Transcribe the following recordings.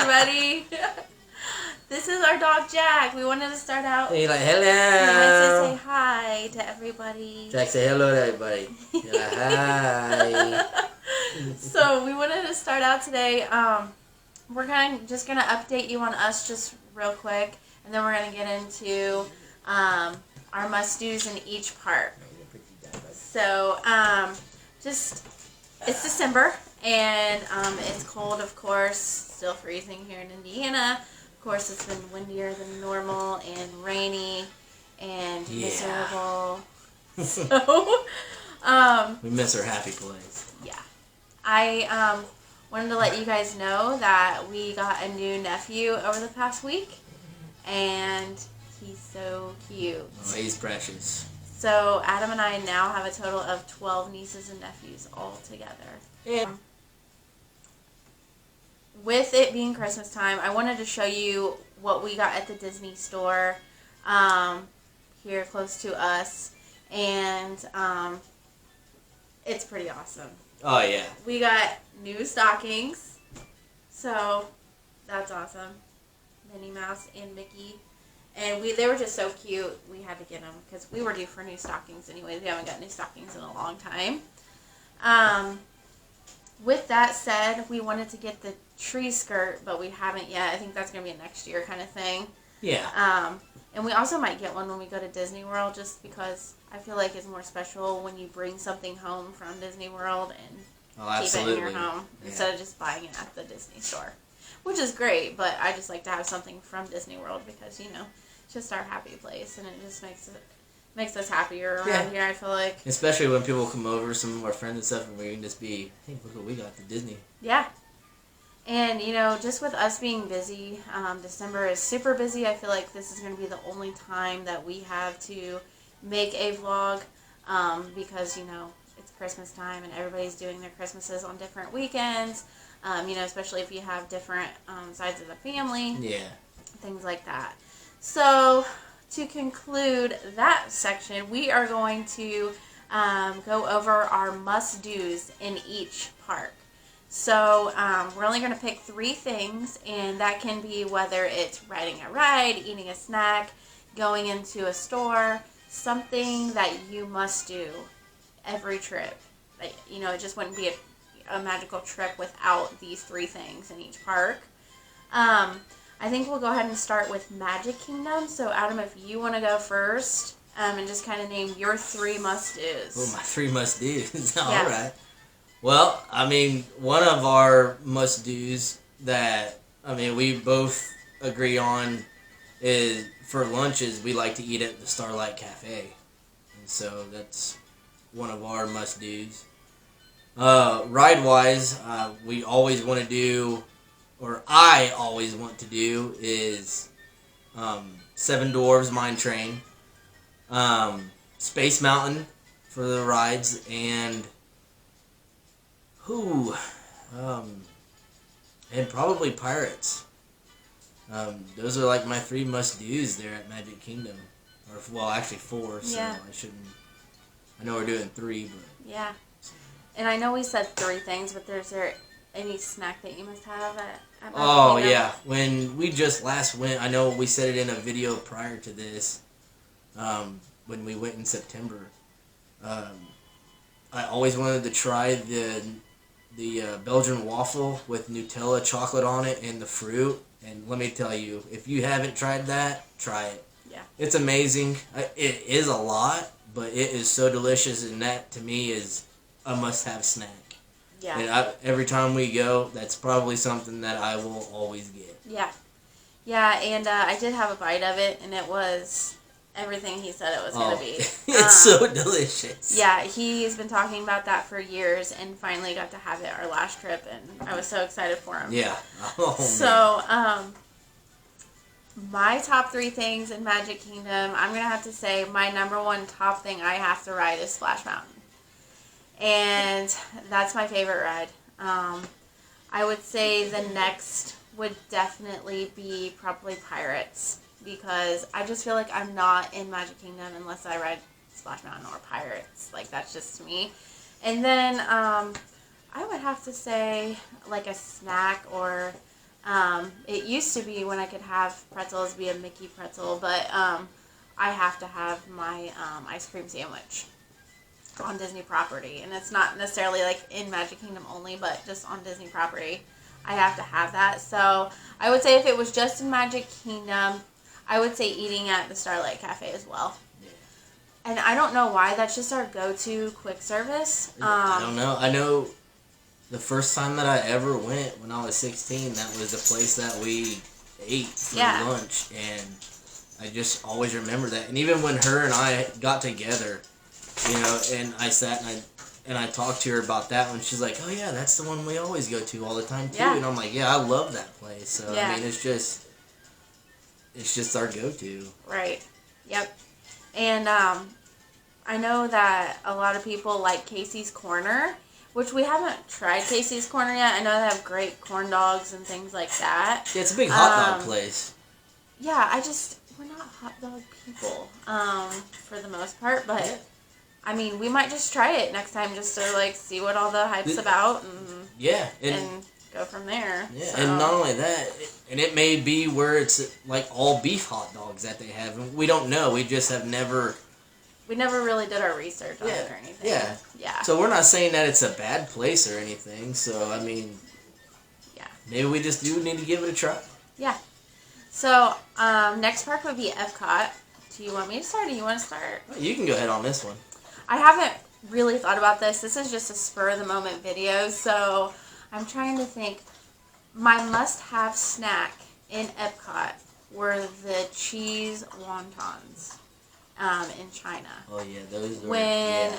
everybody. This is our dog Jack. We wanted to start out. Hey, like, hello. We wanted to say hi to everybody. Jack, say hello to everybody. Hi. So we wanted to start out today. We're just gonna update you on us just real quick, and then we're gonna get into our must-dos in each park. So it's December, and it's cold, of course, still freezing here in Indiana. Of course, it's been windier than normal and rainy and miserable. So we miss our happy place. Yeah. I wanted to let you guys know that we got a new nephew over the past week, and he's so cute. Oh, he's precious. So Adam and I now have a total of 12 nieces and nephews all together. Yeah. With it being Christmas time, I wanted to show you what we got at the Disney store here close to us, and it's pretty awesome. Oh, yeah. We got new stockings, so that's awesome. Minnie Mouse and Mickey. And they were just so cute, we had to get them because we were due for new stockings anyway. We haven't got new stockings in a long time. With that said, we wanted to get the tree skirt, but we haven't yet. I think that's going to be a next year kind of thing. Yeah. And we also might get one when we go to Disney World, just because I feel like it's more special when you bring something home from Disney World and keep it in your home instead of just buying it at the Disney store. Which is great, but I just like to have something from Disney World because, you know, it's just our happy place, and it just makes us happier around here, I feel like. Especially when people come over, some of our friends and stuff, and we can just be, hey, look what we got at Disney. Yeah. And, you know, just with us being busy, December is super busy. I feel like this is going to be the only time that we have to make a vlog because, you know, it's Christmas time and everybody's doing their Christmases on different weekends, you know, especially if you have different sides of the family. Yeah. Things like that. So, to conclude that section, we are going to go over our must-dos in each park. So, we're only going to pick 3 things, and that can be whether it's riding a ride, eating a snack, going into a store, something that you must do every trip. Like, you know, it just wouldn't be a magical trip without these 3 things in each park. I think we'll go ahead and start with Magic Kingdom. So, Adam, if you want to go first and just kind of name your 3 must-dos. Oh, my 3 must-dos. All Yeah. right. Well, I mean, one of our must-dos that, I mean, we both agree on is for lunches, we like to eat at the Starlight Cafe. And so that's one of our must-dos. Ride-wise, we always want to do, or I always want to do, is Seven Dwarfs Mine Train, Space Mountain for the rides, and and probably Pirates. Those are like my 3 must-dos there at Magic Kingdom. Or, well, actually 4, so yeah. I know we're doing 3, but... Yeah. And I know we said 3 things, but is there any snack that you must have at Magic Kingdom? Yeah. When we just last went, I know we said it in a video prior to this, when we went in September. I always wanted to try the Belgian waffle with Nutella chocolate on it and the fruit. And let me tell you, if you haven't tried that, try it. Yeah. It's amazing. It is a lot, but it is so delicious, and that to me is a must-have snack. Yeah. And every time we go, that's probably something that I will always get. Yeah. Yeah, and I did have a bite of it, and it was everything he said it was going to be. It's so delicious. Yeah, he's been talking about that for years, and finally got to have it our last trip, and I was so excited for him. Yeah. Oh, so, my top 3 things in Magic Kingdom, I'm going to have to say my number 1 top thing I have to ride is Splash Mountain. And that's my favorite ride. I would say the next would definitely be probably Pirates, because I just feel like I'm not in Magic Kingdom unless I ride Splash Mountain or Pirates. Like, that's just me. And then I would have to say like a snack or It used to be when I could have pretzels be a Mickey pretzel, but I have to have my ice cream sandwich on Disney property, and it's not necessarily like in Magic Kingdom only, but just on Disney property, I have to have that. So I would say if it was just in Magic Kingdom, I would say eating at the Starlight Cafe as well. Yeah. And I don't know why, that's just our go-to quick service. I don't know. I know the first time that I ever went when I was 16, that was the place that we ate for lunch, and I just always remember that. And even when her and I got together, you know, and I sat and I talked to her about that one, she's like, oh yeah, that's the one we always go to all the time too. Yeah. And I'm like, yeah, I love that place. So I mean, it's just our go-to. Right. Yep. And I know that a lot of people like Casey's Corner, which we haven't tried Casey's Corner yet. I know they have great corn dogs and things like that. Yeah, it's a big hot dog place. Yeah, we're not hot dog people for the most part, but yeah. I mean, we might just try it next time just to like see what all the hype's about and go from there. Yeah, so. And not only that, and it may be where it's like all beef hot dogs that they have, and we don't know. We just have never. We never really did our research on it or anything. Yeah. Yeah. So we're not saying that it's a bad place or anything. So I mean. Yeah. Maybe we just do need to give it a try. Yeah. So next park would be Epcot. Do you want me to start or do you want to start? You can go ahead on this one. I haven't really thought about this. This is just a spur-of-the-moment video, so I'm trying to think. My must-have snack in Epcot were the cheese wontons in China. Oh, yeah, those are... When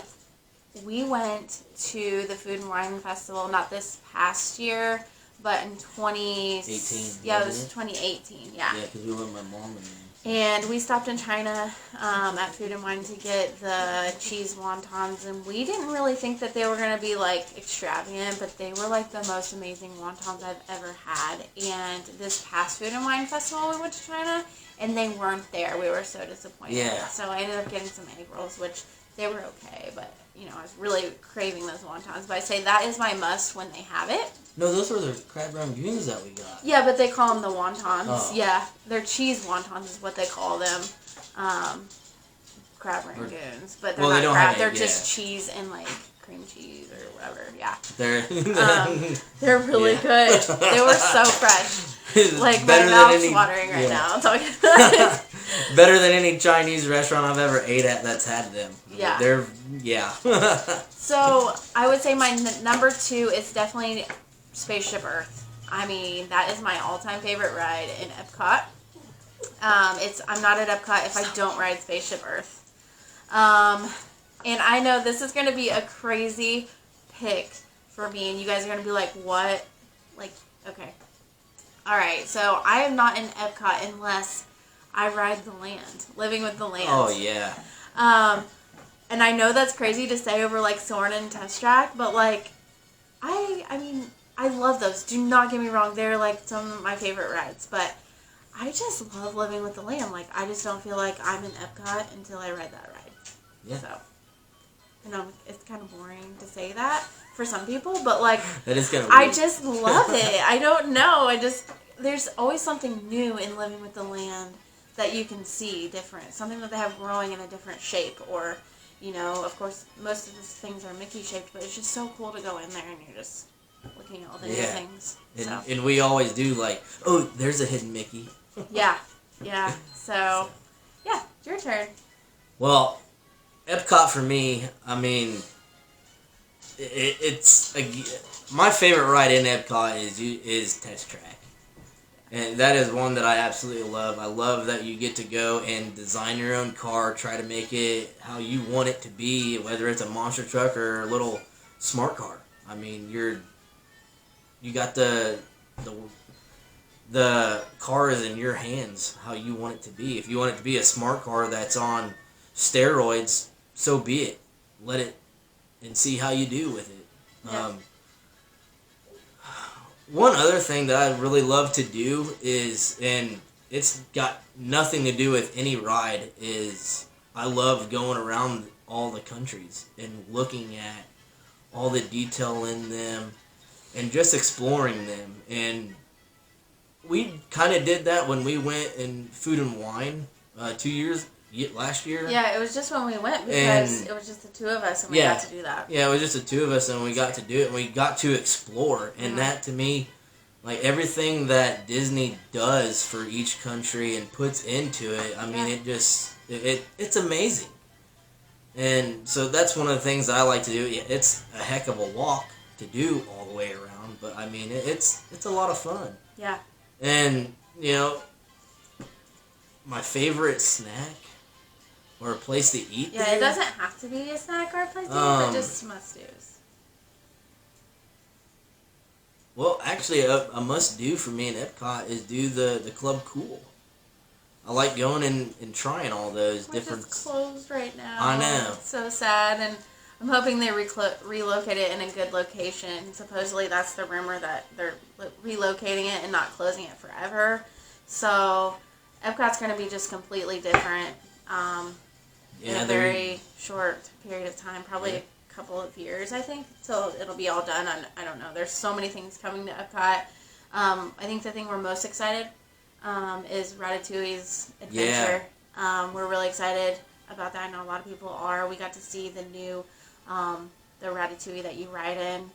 we went to the Food and Wine Festival, not this past year, but in 2018. Yeah, it was 2018, yeah. Yeah, because we went with my mom and And we stopped in China at Food and Wine to get the cheese wontons, and we didn't really think that they were going to be, like, extravagant, but they were, like, the most amazing wontons I've ever had. And this past Food and Wine Festival, we went to China, and they weren't there. We were so disappointed. Yeah. So I ended up getting some egg rolls, which they were okay, but, you know, I was really craving those wontons. But I say that is my must when they have it. No, those were the crab rangoons that we got. Yeah, but they call them the wontons. Oh. Yeah, they're cheese wontons is what they call them. Crab rangoons, but they're not crab. They're just cheese and like cream cheese or whatever. Yeah, they're really good. They were so fresh. Like my mouth's watering right now. I'm talking about it. Better than any Chinese restaurant I've ever ate at that's had them. Yeah, So I would say my number 2 is definitely Spaceship Earth. I mean, that is my all-time favorite ride in Epcot. I'm not at Epcot if I don't ride Spaceship Earth. And I know this is going to be a crazy pick for me, and you guys are going to be like, what? Like, okay. Alright, so I am not in Epcot unless I ride the land. Living with the Land. Oh, yeah. And I know that's crazy to say over, like, Soarin' and Test Track, but, like, I mean, I love those. Do not get me wrong. They're, like, some of my favorite rides. But I just love Living with the Land. Like, I just don't feel like I'm in Epcot until I ride that ride. Yeah. So, you know, it's kind of boring to say that for some people, but, like, that is kind of I just love it. I don't know. There's always something new in Living with the Land that you can see different. Something that they have growing in a different shape, or... You know, of course, most of these things are Mickey-shaped, but it's just so cool to go in there and you're just looking at all the new things. And we always do, like, oh, there's a hidden Mickey. Yeah. So, yeah, it's your turn. Well, Epcot for me, I mean, my favorite ride in Epcot is Test Track. And that is one that I absolutely love. I love that you get to go and design your own car, try to make it how you want it to be, whether it's a monster truck or a little smart car. I mean, you got the car is in your hands, how you want it to be. If you want it to be a smart car that's on steroids, so be it. Let it and see how you do with it. Yeah. One other thing that I really love to do is, and it's got nothing to do with any ride, is I love going around all the countries and looking at all the detail in them and just exploring them. And kind of did that when we went in Food and Wine last year. Yeah, it was just when we went because it was just the two of us and we got to do that. Yeah, it was just the two of us and we got to do it and we got to explore. And that to me, like everything that Disney does for each country and puts into it, I mean, it's amazing. And so that's one of the things that I like to do. It's a heck of a walk to do all the way around, but I mean, it's a lot of fun. Yeah. And, you know, my favorite snack or a place to eat there. It doesn't have to be a snack or a place to eat, but just must-dos. Well, actually, a must-do for me in Epcot is do the Club Cool. I like going and trying all those different... It's closed right now. I know. It's so sad, and I'm hoping they relocate it in a good location. Supposedly, that's the rumor, that they're relocating it and not closing it forever. So, Epcot's going to be just completely different in a very short period of time, probably a couple of years, I think, till it'll be all done. I don't know. There's so many things coming to Epcot. I think the thing we're most excited is Ratatouille's adventure. Yeah. We're really excited about that. I know a lot of people are. We got to see the new, the Ratatouille that you ride in.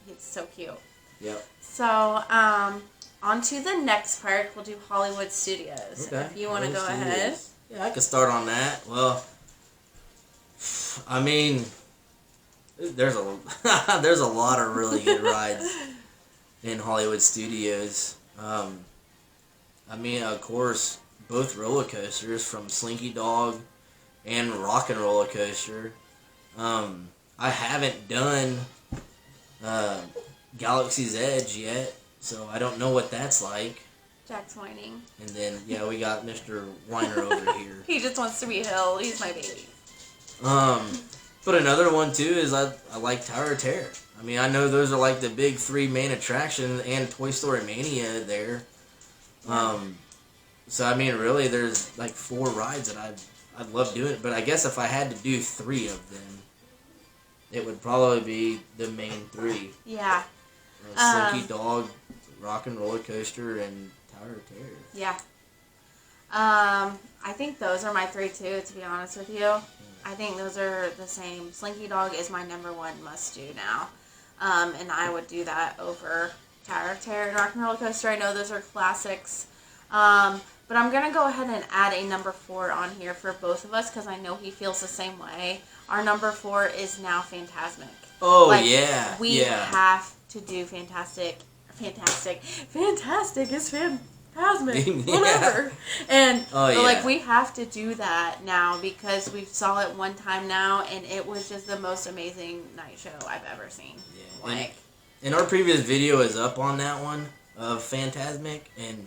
It's so cute. Yep. So, on to the next park. We'll do Hollywood Studios. Okay. If you want to go ahead. Yeah, I can start on that. Well, I mean, there's a lot of really good rides in Hollywood Studios. I mean, of course, both roller coasters from Slinky Dog and Rock and Roller Coaster. I haven't done Galaxy's Edge yet, so I don't know what that's like. Jack's whining. And then, we got Mr. Whiner over here. He just wants to be Hill. He's my baby. But another one, too, is I like Tower of Terror. I mean, I know those are like the big three main attractions and Toy Story Mania there. So, I mean, really, there's like 4 rides that I'd love doing. But I guess if I had to do 3 of them, it would probably be the main 3. Yeah. Slinky Dog, Rock and Roller Coaster, and Tower of Terror. Yeah. I think those are my 3, too, to be honest with you. I think those are the same. Slinky Dog is my number 1 must-do now. And I would do that over Tower of Terror and Rock and Roller Coaster. I know those are classics. But I'm going to go ahead and add a number 4 on here for both of us because I know he feels the same way. Our number 4 is now Fantasmic. Oh, yeah. We have to do Fantastic is Fantasmic. Whatever. And we have to do that now because we saw it one time now and it was just the most amazing night show I've ever seen. Yeah. And our previous video is up on that one of Fantasmic, and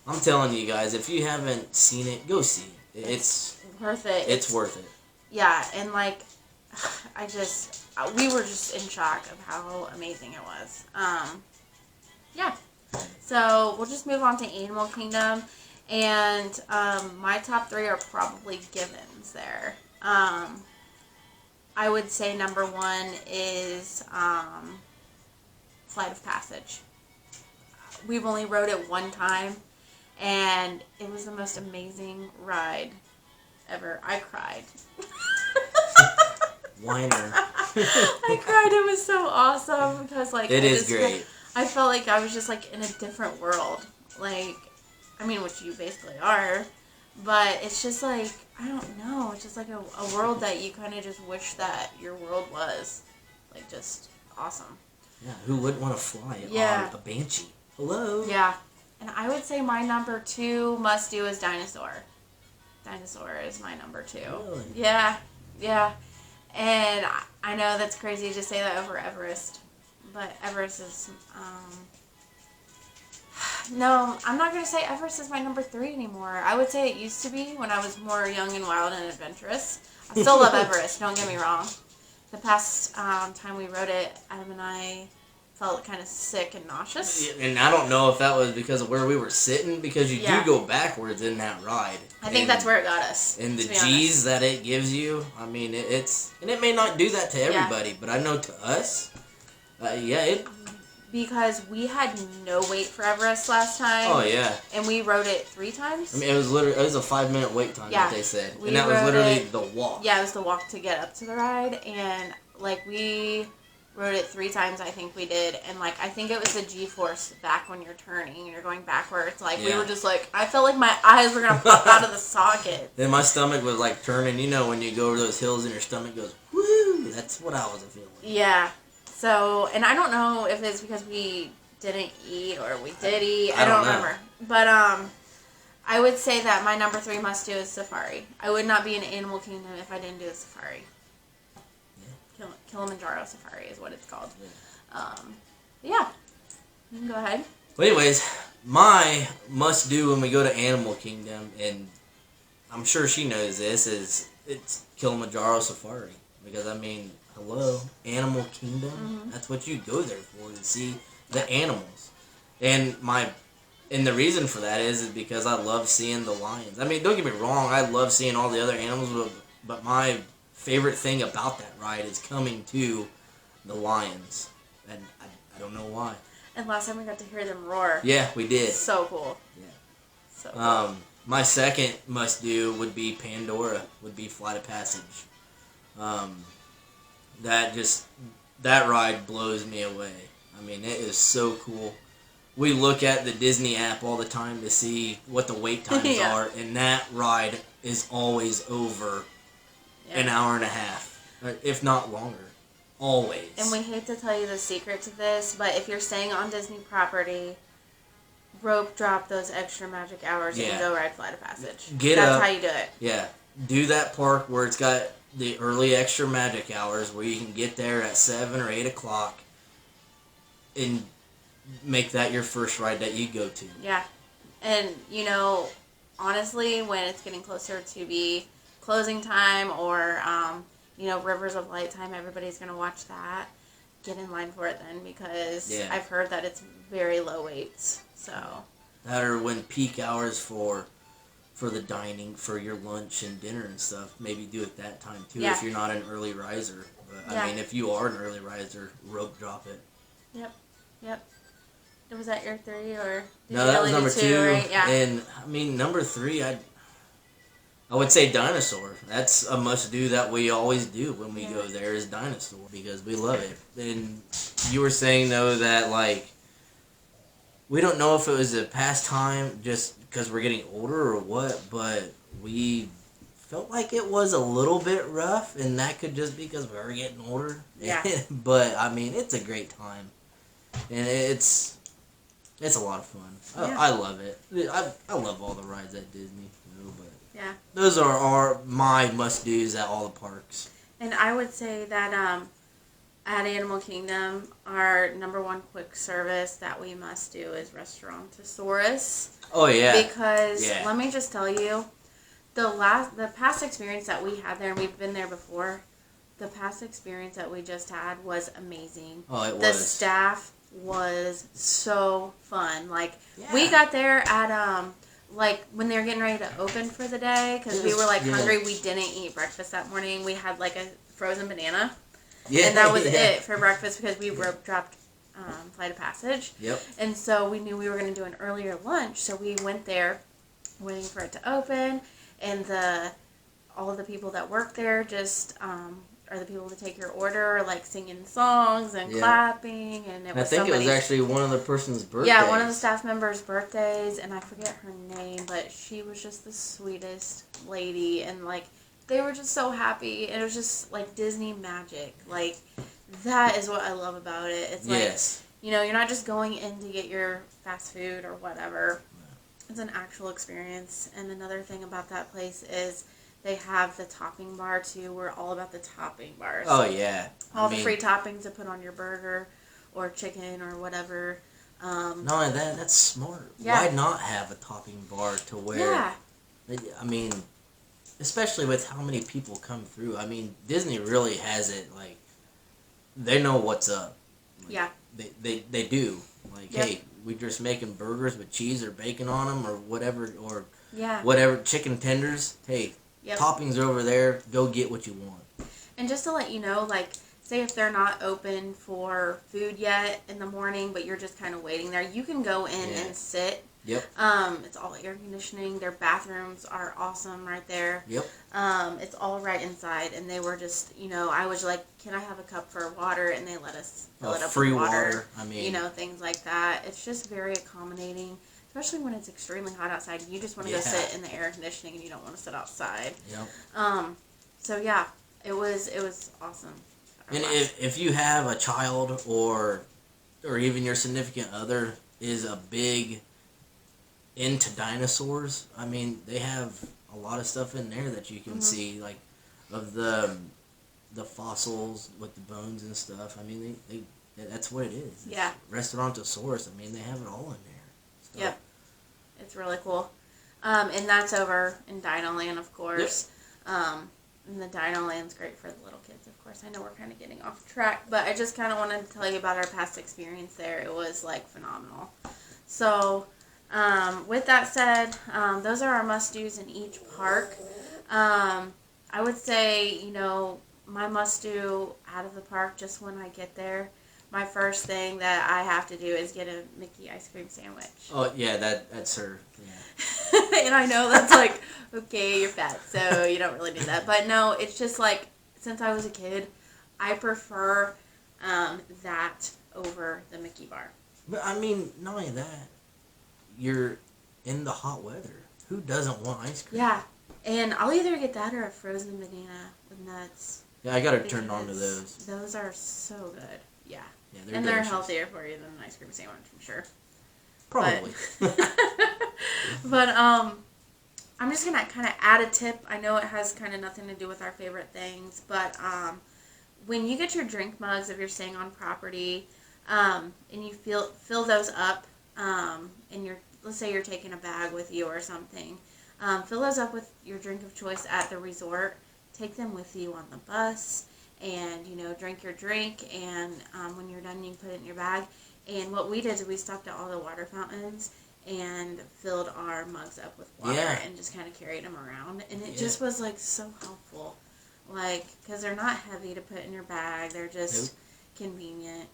I'm telling you guys, if you haven't seen it, go see it. It's worth it. It's worth it. Yeah, and we were just in shock of how amazing it was. Yeah. So we'll just move on to Animal Kingdom, and my top 3 are probably givens there. I would say number 1 is Flight of Passage. We've only rode it one time, and it was the most amazing ride ever. I cried. Whiner. I cried. It was so awesome because it is great. I felt like I was just in a different world. Which you basically are, but it's just I don't know. It's just a world that you kind of just wish that your world was just awesome. Yeah, who wouldn't want to fly on a Banshee? Hello. Yeah, and I would say my number 2 must do is Dinosaur. Dinosaur is my number 2. Really? Yeah. And I know that's crazy to say that over Everest, but Everest is, no, I'm not going to say Everest is my number 3 anymore. I would say it used to be when I was more young and wild and adventurous. I still love Everest, don't get me wrong. The past time we rode it, Adam and I felt kind of sick and nauseous. And I don't know if that was because of where we were sitting, because you do go backwards in that ride. I think that's where it got us. And the G's that it gives you, I mean, it may not do that to everybody, but I know to us, because we had no wait for Everest last time. Oh yeah. And we rode it 3 times. I mean, it was a 5-minute wait time that they said, and that was literally the walk. Yeah, it was the walk to get up to the ride, and like we rode it 3 times. I think we did, and like I think it was the G-force back when you're turning and you're going backwards. Like we were just like I felt like my eyes were gonna pop out of the socket. Then my stomach was like turning. You know when you go over those hills and your stomach goes woo. That's what I was feeling. Yeah. So, and I don't know if it's because we didn't eat or we did eat. I don't remember. But I would say that my number 3 must do is safari. I would not be in Animal Kingdom if I didn't do a safari. Yeah. Kilimanjaro Safari is what it's called. Yeah. You can go ahead. Well, anyways, my must do when we go to Animal Kingdom, and I'm sure she knows this, is it's Kilimanjaro Safari. Because I mean, hello, Animal Kingdom. Mm-hmm. That's what you go there for, to see the animals. And the reason for that is because I love seeing the lions. I mean, don't get me wrong, I love seeing all the other animals, but my favorite thing about that ride is coming to the lions. And I don't know why. And last time we got to hear them roar. Yeah, we did. So cool. Yeah. So cool. My second must do would be Pandora, would be Flight of Passage. That ride blows me away. I mean, it is so cool. We look at the Disney app all the time to see what the wait times are, and that ride is always over an hour and a half, if not longer. Always. And we hate to tell you the secret to this, but if you're staying on Disney property, rope drop those extra magic hours and go ride Flight of Passage. That's how you do it. Yeah. Do that park where it's got the early extra magic hours where you can get there at 7 or 8 o'clock and make that your first ride that you go to. Yeah. And, honestly, when it's getting closer to be closing time or, Rivers of Light time, everybody's going to watch that. Get in line for it then because I've heard that it's very low waits. So that or when peak hours for the dining, for your lunch and dinner and stuff, maybe do it that time too if you're not an early riser. But I mean, if you are an early riser, rope drop it. Yep. Was that your 3 or? No, that was number 2. Right? Yeah. And I mean, number 3, I would say Dinosaur. That's a must do that we always do when we go there is Dinosaur because we love it. And you were saying though that like we don't know if it was a pastime just because we're getting older or what, but we felt like it was a little bit rough, and that could just be because we're getting older. Yeah. But I mean, it's a great time, and it's a lot of fun. I love it. I love all the rides at Disney, but those are my must dos at all the parks. And I would say that at Animal Kingdom, our number 1 quick service that we must do is Restaurantosaurus. Oh yeah. Because let me just tell you, the past experience that we had there, and we've been there before, the past experience that we just had was amazing. Oh, it was. The staff was so fun. Like we got there at like when they were getting ready to open for the day because we were like hungry. We didn't eat breakfast that morning. We had like a frozen banana. Yeah, and that was it for breakfast because we rope dropped Flight of Passage. Yep. And so we knew we were going to do an earlier lunch, so we went there waiting for it to open, and all of the people that work there just are the people to take your order, like singing songs and clapping, and it was I think it was actually one of the person's birthdays. Yeah, one of the staff members' birthdays, and I forget her name, but she was just the sweetest lady, and like they were just so happy. It was just like Disney magic. Like that is what I love about it. It's like you're not just going in to get your fast food or whatever. It's an actual experience. And another thing about that place is they have the topping bar too. We're all about the topping bars. Oh yeah. All the free toppings to put on your burger or chicken or whatever. Not only that, that's smart. Yeah. Why not have a topping bar to where? Yeah. I mean, especially with how many people come through. I mean, Disney really has it like they know what's up. Like, they do. Like, hey, we're just making burgers with cheese or bacon on them or whatever whatever chicken tenders. Hey, toppings over there. Go get what you want. And just to let you know, like say if they're not open for food yet in the morning, but you're just kind of waiting there, you can go in and sit. Yep. It's all air conditioning. Their bathrooms are awesome right there. Yep. It's all right inside, and they were just, I was like, can I have a cup for water? And they let us fill it up free with water. I mean, things like that. It's just very accommodating, especially when it's extremely hot outside. You just want to go sit in the air conditioning, and you don't want to sit outside. Yep. So yeah, it was awesome. And if you have a child or even your significant other is a big into dinosaurs, I mean, they have a lot of stuff in there that you can see, like of the fossils with the bones and stuff. I mean, they that's what it is. Yeah. Restaurantosaurus. I mean, they have it all in there. So. Yep. It's really cool. And that's over in Dinoland, of course. Yep. And the Dino Land's great for the little kids, of course. I know we're kind of getting off track, but I just kind of wanted to tell you about our past experience there. It was, phenomenal. So, with that said, those are our must-dos in each park. I would say, my must-do out of the park, just when I get there, my first thing that I have to do is get a Mickey ice cream sandwich. Oh, yeah, that's her. Yeah. And I know that's like, okay, you're fat, so you don't really do that. But no, it's just since I was a kid, I prefer that over the Mickey bar. But I mean, not only that, you're in the hot weather. Who doesn't want ice cream? Yeah, and I'll either get that or a frozen banana with nuts. Yeah, I gotta turn on to those. Those are so good. Yeah. Yeah, they're healthier for you than an ice cream sandwich, I'm sure. Probably. But I'm just going to kind of add a tip. I know it has kind of nothing to do with our favorite things, but when you get your drink mugs, if you're staying on property, and you fill those up, and let's say you're taking a bag with you or something, fill those up with your drink of choice at the resort. Take them with you on the bus, and drink your drink, and when you're done, you can put it in your bag. And what we did is we stopped at all the water fountains and filled our mugs up with water and just kind of carried them around, and it just was so helpful, because they're not heavy to put in your bag. They're just convenient.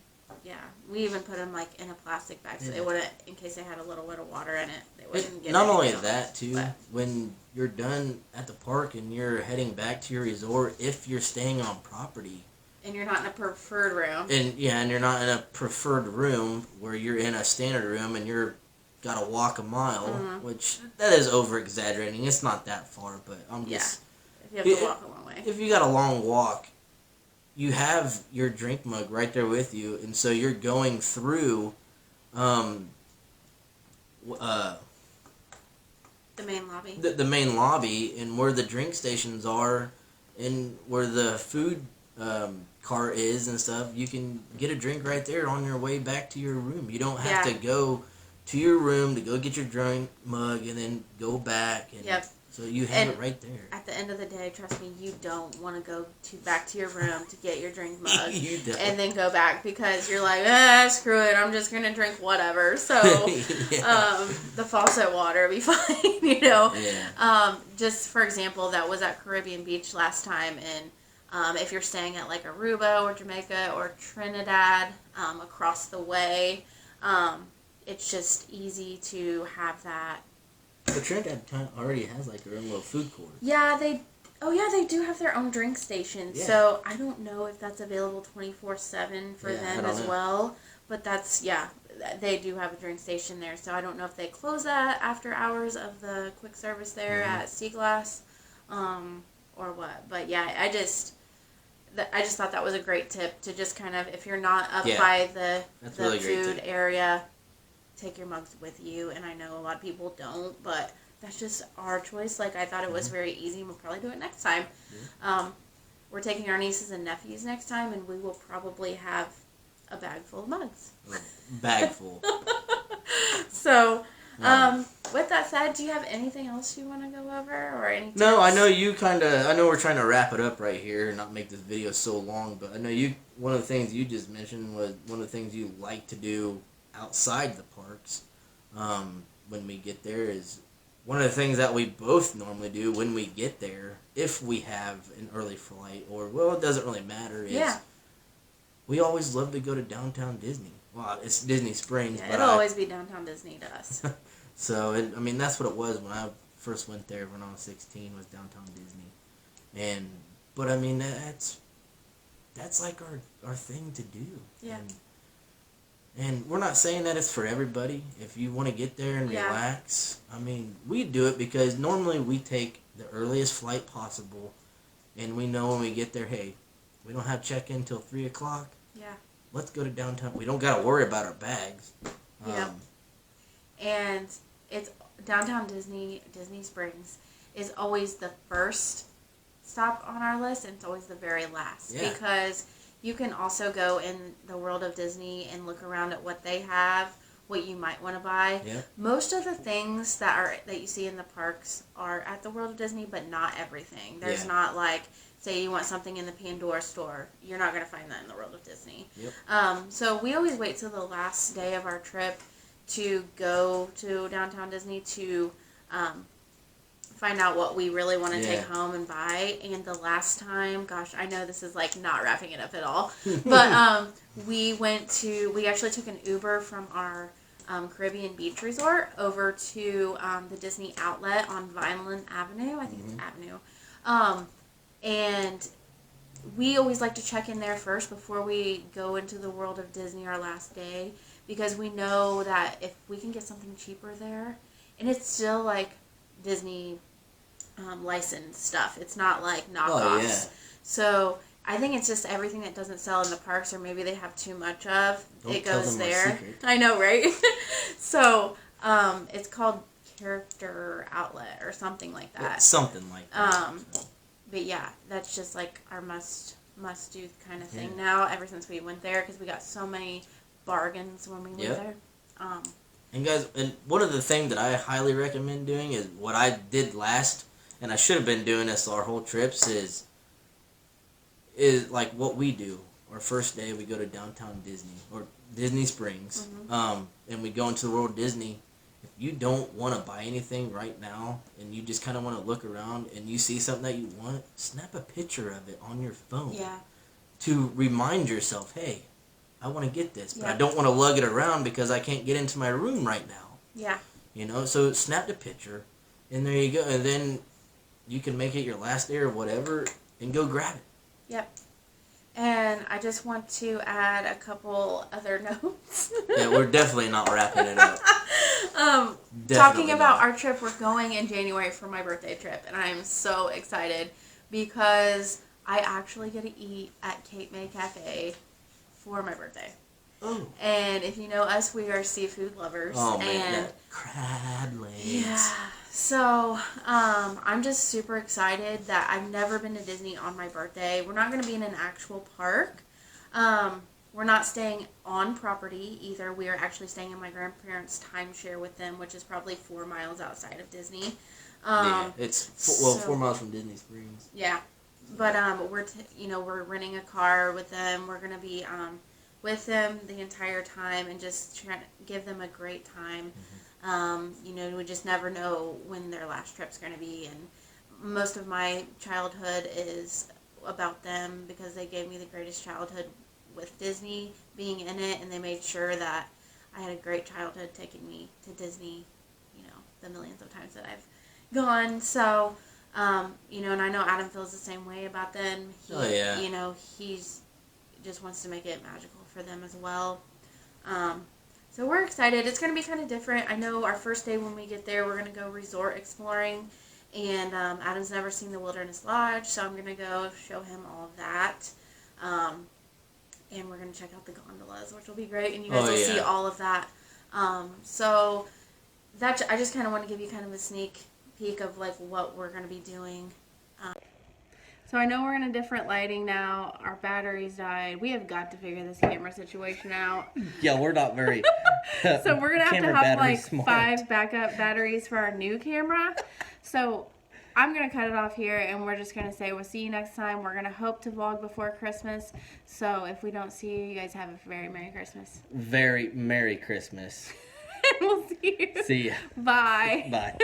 Yeah, we even put them in a plastic bag so they wouldn't, in case they had a little bit of water in it, they wouldn't get. Not only that too, when you're done at the park and you're heading back to your resort, if you're staying on property. And you're not in a preferred room. And you're not in a preferred room where you're in a standard room and you're got to walk a mile, which that is over exaggerating. It's not that far, but I'm just. If you have to walk a long way. If you got a long walk, you have your drink mug right there with you, and so you're going through. The main lobby. The main lobby, and where the drink stations are, and where the food cart is and stuff, you can get a drink right there on your way back to your room. You don't have to go to your room to go get your drink mug and then go back. And so you have it right there. At the end of the day, trust me, you don't want to go back to your room to get your drink mug and then go back, because you're like, screw it, I'm just going to drink whatever. So the faucet water will be fine, Yeah. Just for example, that was at Caribbean Beach last time, and if you're staying at Aruba or Jamaica or Trinidad, across the way, it's just easy to have that. But Trinidad already has their own little food court. Yeah, they do have their own drink station. Yeah. So I don't know if that's available 24/7 for them as well. But they do have a drink station there. So I don't know if they close that after hours of the quick service there at Sea Glass, or what. But yeah, I just thought that was a great tip to just kind of, if you're not up by the really food area, take your mugs with you. And I know a lot of people don't, but that's just our choice. I thought it was very easy, and we'll probably do it next time. We're taking our nieces and nephews next time, and we will probably have a bag full of mugs. Bag full. So, with that said, do you have anything else you want to go over, or any tips? No, I know I know we're trying to wrap it up right here and not make this video so long, but I know one of the things you just mentioned was one of the things you like to do outside the parks, when we get there, is one of the things that we both normally do when we get there, if we have an early flight, or, well, it doesn't really matter, is we always love to go to downtown Disney. Well, it's Disney Springs, Yeah, but it'll always be downtown Disney to us. So, I mean, that's what it was when I first went there when I was 16, was downtown Disney. But I mean, that's like our thing to do. Yeah. And we're not saying that it's for everybody. If you want to get there and relax, I mean, we do it because normally we take the earliest flight possible, and we know when we get there, hey, we don't have check-in until 3 o'clock. Yeah. Let's go to downtown. We don't got to worry about our bags. Yeah. And it's downtown Disney Springs is always the first stop on our list, and it's always the very last. Yeah. Because you can also go in the world of Disney and look around at what they have, what you might want to buy. Yeah. Most of the things that you see in the parks are at the World of Disney, but not everything. There's not like, say you want something in the Pandora store, you're not going to find that in the World of Disney. Yep. So we always wait till the last day of our trip to go to downtown Disney to find out what we really want to take home and buy. And the last time, gosh, I know this is like not wrapping it up at all, but we actually took an Uber from our Caribbean Beach Resort over to the Disney Outlet on Vineland Avenue. I think it's Avenue. And we always like to check in there first before we go into the World of Disney our last day, because we know that if we can get something cheaper there, and it's still like Disney licensed stuff. It's not like knockoffs. Oh, yeah. So I think it's just everything that doesn't sell in the parks, or maybe they have too much of. Don't it tell goes them my there. secret. I know, right? So it's called Character Outlet or something like that. It's something like that. But yeah, that's just like our must do kind of thing now. Ever since we went there, because we got so many bargains when we went there. And guys, and one of the things that I highly recommend doing is what I did last, and I should have been doing this our whole trips, is like what we do. Our first day, we go to downtown Disney or Disney Springs, and we go into the World Disney. If you don't want to buy anything right now, and you just kind of want to look around, and you see something that you want, snap a picture of it on your phone. Yeah. To remind yourself, hey, I want to get this, but I don't want to lug it around because I can't get into my room right now. Yeah. You know, so snap the picture, and there you go, and then you can make it your last day or whatever, and go grab it. Yep. And I just want to add a couple other notes. Yeah, we're definitely not wrapping it up. Talking about our trip, we're going in January for my birthday trip, and I am so excited because I actually get to eat at Cape May Cafe for my birthday. Oh. And if you know us, we are seafood lovers. Oh, man, and that crab legs. yeah. So, I'm just super excited that I've never been to Disney on my birthday. We're not going to be in an actual park. We're not staying on property either. We are actually staying in my grandparents' timeshare with them, which is probably 4 miles outside of Disney. It's 4 miles from Disney Springs. Yeah, but we're renting a car with them. We're gonna be with them the entire time and just trying to give them a great time. We just never know when their last trip's gonna be, and most of my childhood is about them because they gave me the greatest childhood with Disney, being in it, and they made sure that I had a great childhood taking me to Disney, the millions of times that I've gone. So, and I know Adam feels the same way about them. He's just wants to make it magical for them as well. So we're excited. It's going to be kind of different. I know our first day when we get there, we're going to go resort exploring, and Adam's never seen the Wilderness Lodge, so I'm going to go show him all of that. And we're going to check out the gondolas, which will be great, and you guys will see all of that. So that I just kind of want to give you kind of a sneak peek of like what we're going to be doing. So I know we're in a different lighting now. Our batteries died. We have got to figure this camera situation out. Yeah, we're not very. So we're going to have like smart. 5 backup batteries for our new camera. So I'm going to cut it off here, and we're just going to say we'll see you next time. We're going to hope to vlog before Christmas. So if we don't see you, you guys have a very Merry Christmas. Very Merry Christmas. We'll see you. See ya. Bye. Bye.